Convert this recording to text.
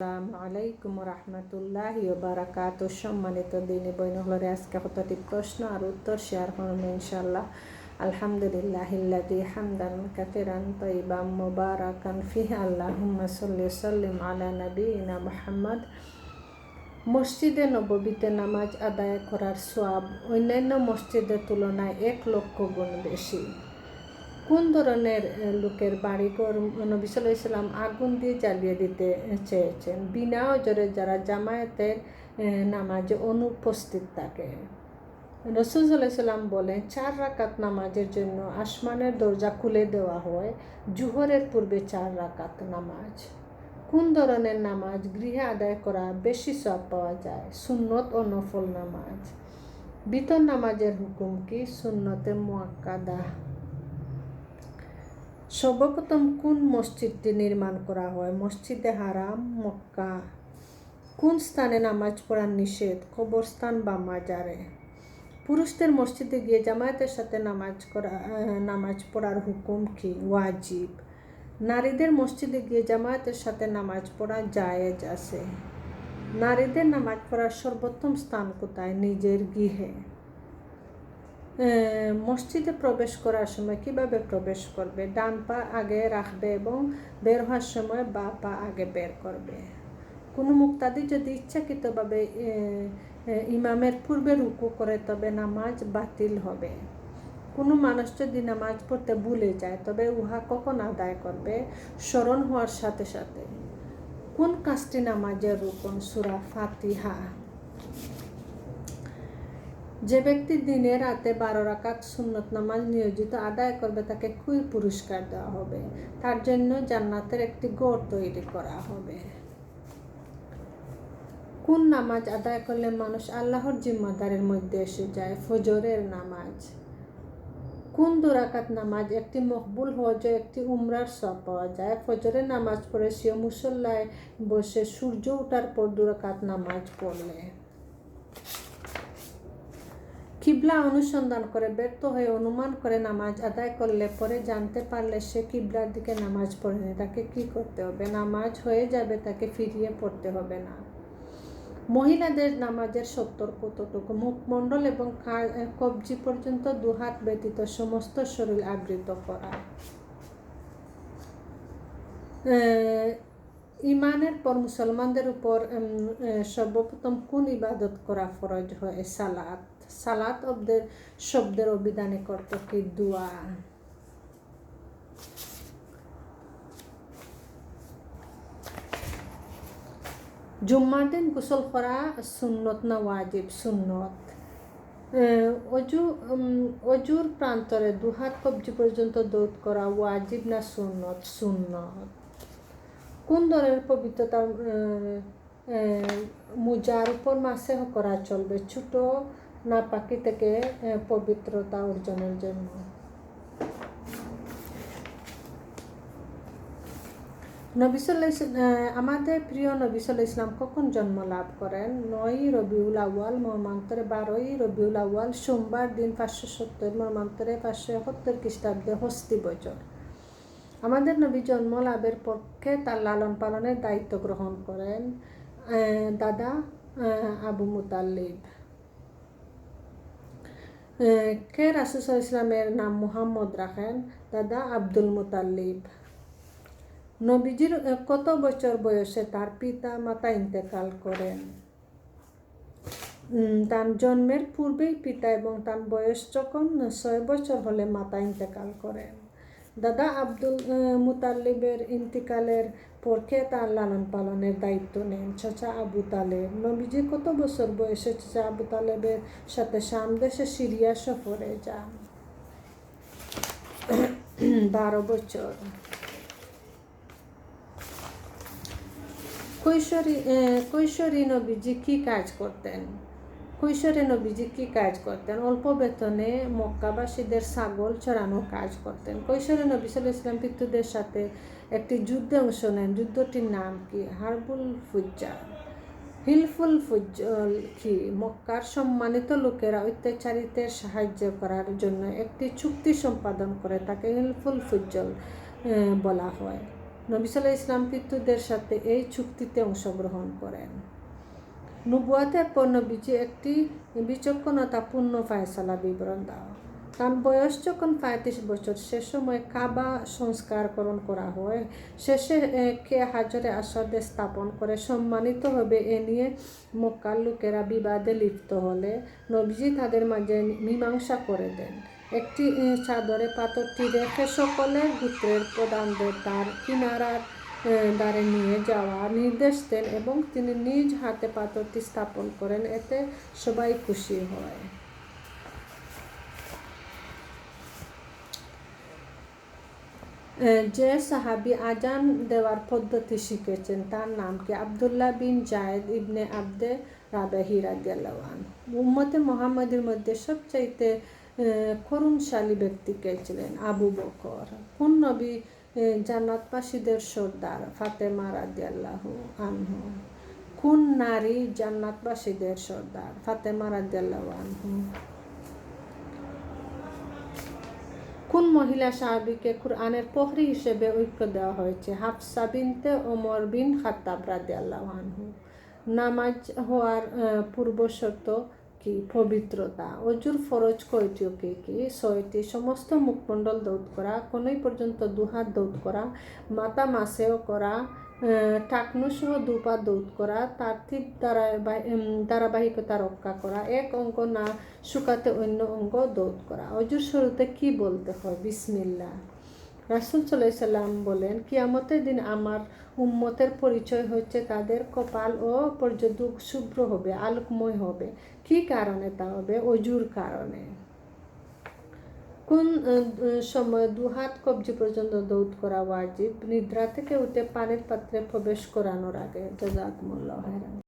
আসসালামু আলাইকুম রহমতুল্লাহি ওয়া বারাকাতুহু। সম্মানিত দিনী বইনগুলোরে আজকে কতটি প্রশ্ন আর উত্তর শেয়ার করব ইনশাআল্লাহ। আলহামদুলিল্লাহিল্লাযী হামদান কাসীরান তাইয়িবান মুবারাকান ফিহি আল্লাহুম্মা সাল্লি সাল্লিম আলা নাবিয়িনা মুহাম্মদ। মসজিদে নববীতে নামাজ আদায় করার সওয়াব অন্যান্য মসজিদের তুলনায় 1,00,000 গুণ বেশি। কোন ধরনের লোকের বাড়িঘর নবী সাল্লাল্লাহু আলাইহি ওয়াসাল্লাম আগুন দিয়ে জ্বালিয়ে দিতে চেয়েছেন? বিনা ওজরে যারা জামায়াতের নামাজে অনুপস্থিত থাকে। রাসূল সাল্লাল্লাহু আলাইহি ওয়াসাল্লাম বলেন, 4 রাকাত নামাজের জন্য আসমানের দরজা খুলে দেওয়া হয়। জোহরের পূর্বে 4 রাকাত নামাজ। কোন ধরনের নামাজ গৃহে আদায় করা বেশি সওয়াব পাওয়া যায়? সুন্নত ও নফল নামাজ। বিতর নামাজের হুকুম কি? সুন্নতে মুআক্কাদা। সর্বপ্রথম কোন মসজিদটি নির্মাণ করা হয়? মসজিদে হারাম, মক্কা। কোন স্থানে নামাজ পড়া নিষেধ? কবরস্থান বা মাজারে। পুরুষদের মসজিদে গিয়ে জামায়াতের সাথে নামাজ পড়ার হুকুম কি? ওয়াজিব। নারীদের মসজিদে গিয়ে জামায়াতের সাথে নামাজ পড়া জায়েজ আছে। নারীদের নামাজ পড়ার সর্বোত্তম স্থান কোথায়? নিজের গৃহে। মসজিদে প্রবেশ করার সময় কিভাবে প্রবেশ করবে? ডান পা আগে রাখবে এবং বের হওয়ার সময় বা পা আগে বের করবে। কোনো মুক্তাদি যদি ইচ্ছাকৃতভাবে ইমামের পূর্বে রুকু করে তবে নামাজ বাতিল হবে। কোনো মানুষ যদি নামাজ পড়তে ভুলে যায় তবে উহা কখন আদায় করবে? স্মরণ হওয়ার সাথে সাথে। কোন কাজটি নামাজের রুকন? সূরা ফাতিহা। যে ব্যক্তি দিনে রাতে 12 রাকাত সুন্নত নামাজ নিয়োজিত আদায় করবে তাকে খুবই পুরস্কার দেওয়া হবে। তার জন্য জান্নাতের একটি ঘর তৈরি করা হবে। কোন নামাজ আদায় করলে মানুষ আল্লাহর জিম্মাদারির মধ্যে এসে যায়? ফজরের নামাজ। কোন 2 রাকাত নামাজ একটি মকবুল হজ ও একটি উমরার সওয়াব পাওয়া যায়? ফজরের নামাজ পড়ে সে মুসল্লায় বসে সূর্য ওঠার পর 2 রাকাত নামাজ পড়লে। কিবলা অনুসন্ধান করে ব্যর্থ হয়ে অনুমান করে নামাজ আদায় করলে পরে জানতে পারলে সে কিবলার দিকে নামাজ পড়েনি, তাকে কি করতে হবে? নামাজ হয়ে যাবে, তাকে ফিরিয়ে পড়তে হবে না। মহিলাদের নামাজের 70 কতটুকু? মুখমণ্ডল এবং কবজি পর্যন্ত 2 হাত ব্যতীত সমস্ত শরীর আবৃত করা। ইমানের পর মুসলমানদের উপর সর্বপ্রথম কোন ইবাদত করা ফরজ হয়? সালাত। সালাত শব্দের অভিধানিক অর্থ কি? দোয়া। জুম্মার দিন গোসল করা সুন্নত না ওয়াজিব? সুন্নত। অজুর প্রান্তরে 2 হাত কবজি পর্যন্ত দৌত করা ওয়াজিব না সুন্নত? সুন্নত। কোন ধরনের পবিত্রতা মুজার উপর মাসেহ করা চলবে? ছোট নাপাকি থেকে পবিত্রতা অর্জনের জন্য। আমাদের প্রিয় নবী সাল্লাল্লাহু আলাইহি ওয়াসাল্লাম কখন জন্ম লাভ করেন? 9 রবিউল আউয়াল মর্মান্তরে 12 রবিউল আউয়াল সোমবার দিন 570 মর্মান্তরে 571 খ্রিস্টাব্দে হস্তি বছর। আমাদের নবী জন্ম লাভের পক্ষে তার লালন পালনের দায়িত্ব গ্রহণ করেন দাদা আবু মুতাল্লিব। কে রাসূল সাল্লাল্লাহু আলাইহি ওয়াসাল্লামের নাম মুহাম্মদ রাখেন? দাদা আব্দুল মুতাল্লিব। নবীজির কত বছর বয়সে তার পিতা মাতা ইন্তেকাল করেন? তার জন্মের পূর্বেই পিতা এবং তার বয়স যখন 6 বছর হলে মাতা ইন্তেকাল করেন। দাদা আব্দুল মুতাল্লিবের ইন্তেকালের পর কে তার লালন পালনের দায়িত্ব নেন? চাচা আবু তালেব। নবীজি কত বছর বয়সে চাচা আবু তালেবের সাথে শাম দেশে সিরিয়া সফরে যান? 12 বছর। কৈশোরী নবীজি কি কাজ করতেন? অল্প বেতনে মক্কাবাসীদের ছাগল চড়ানোর কাজ করতেন। কৈশোরে নবী সাল্লাল্লাহু আলাইহি ওয়াসাল্লাম পিতৃদের সাথে একটি যুদ্ধে অংশ নেন। যুদ্ধটির নাম কি? হিলফুল ফুজ্জল কি? মক্কার সম্মানিত লোকেরা অত্যাচারীদের সাহায্য করার জন্য একটি চুক্তি সম্পাদন করে, তাকে হিলফুল ফুজ্জল বলা হয়। নবী সাল্লাল্লাহু আলাইহি ওয়াসাল্লাম পিতৃদের সাথে এই চুক্তিতে অংশগ্রহণ করেন। নবুয়াতের পর নবীজি একটি বিচক্ষণতাপূর্ণ ফায়সালা বিবরণ দেওয়া। তার বয়স যখন 35 বছর, সে সময় কাবা সংস্কারকরণ করা হয়। শেষে কে হাজরে আসওয়াদে স্থাপন করে সম্মানিত হবে এ নিয়ে মক্কার লোকেরা বিবাদে লিপ্ত হলে নবীজি তাদের মাঝে মীমাংসা করে দেন। একটি চাদরে পাথরটি রেখে সকলের গোত্রের প্রধানদের তার কিনারার দ্বারে নিয়ে যাওয়ার নির্দেশ দেন এবং তিনি নিজ হাতে পাথরটি স্থাপন করেন। এতে সবাই খুশি হয়। যে সাহাবী আজান দেওয়ার পদ্ধতি শিখেছেন তার নাম কি? আব্দুল্লাহ বিন জায়েদ ইবনে আবদে রাবাহি রাদিয়াল্লাহু আনহু। উম্মতে মুহাম্মাদের মধ্যে সবচাইতে করুণশালী ব্যক্তি কে ছিলেন? আবু বকর। কোন নবী জান্নাতবাসীদের সর্দার? ফাতেমা রাদিয়াল্লাহু আনহা। কোন নারী জান্নাতবাসীদের সর্দার? ফাতেমা রাদিয়াল্লাহু আনহা। কোন মহিলা সাহাবীকে কুরআনের প্রহরী হিসেবে ঐক্য দেওয়া হয়েছে? হাফসা বিনতে ওমর বিন খাত্তাব রাদিয়াল্লাহু আনহু। নামাজ হওয়ার পূর্ব শর্ত কি? পবিত্রতা। অজুর ফরজ কয়টি ও কি কি? 6টি। সমস্ত মুখমণ্ডল দৌত করা, কোনই পর্যন্ত দুহাত দৌত করা, মাথা মাসেও করা, টাকনু সহ দুপা দৌত করা, তারতিব ধারাবাহিকতা রক্ষা করা, এক অঙ্গ না শুকাতে অন্য অঙ্গ দৌত করা। অজুর শুরুতে কি বলতে হয়? বিসমিল্লাহ। রাসূল সাল্লাল্লাহু আলাইহি সাল্লাম বলেন, কিয়ামতের দিন আমার উম্মতের পরিচয় হচ্ছে তাদের কপাল ও পর্যদুক শুভ্র হবে, আলোকময় হবে। কি কারণে তা হবে? অজুর কারণে। কোন সময় দুহাত কবজি পর্যন্ত দৌত করা ওয়াজিব? নিদ্রা থেকে উঠে পানির পাত্রে প্রবেশ করানোর আগে। জাযাকুমুল্লাহু খাইরান।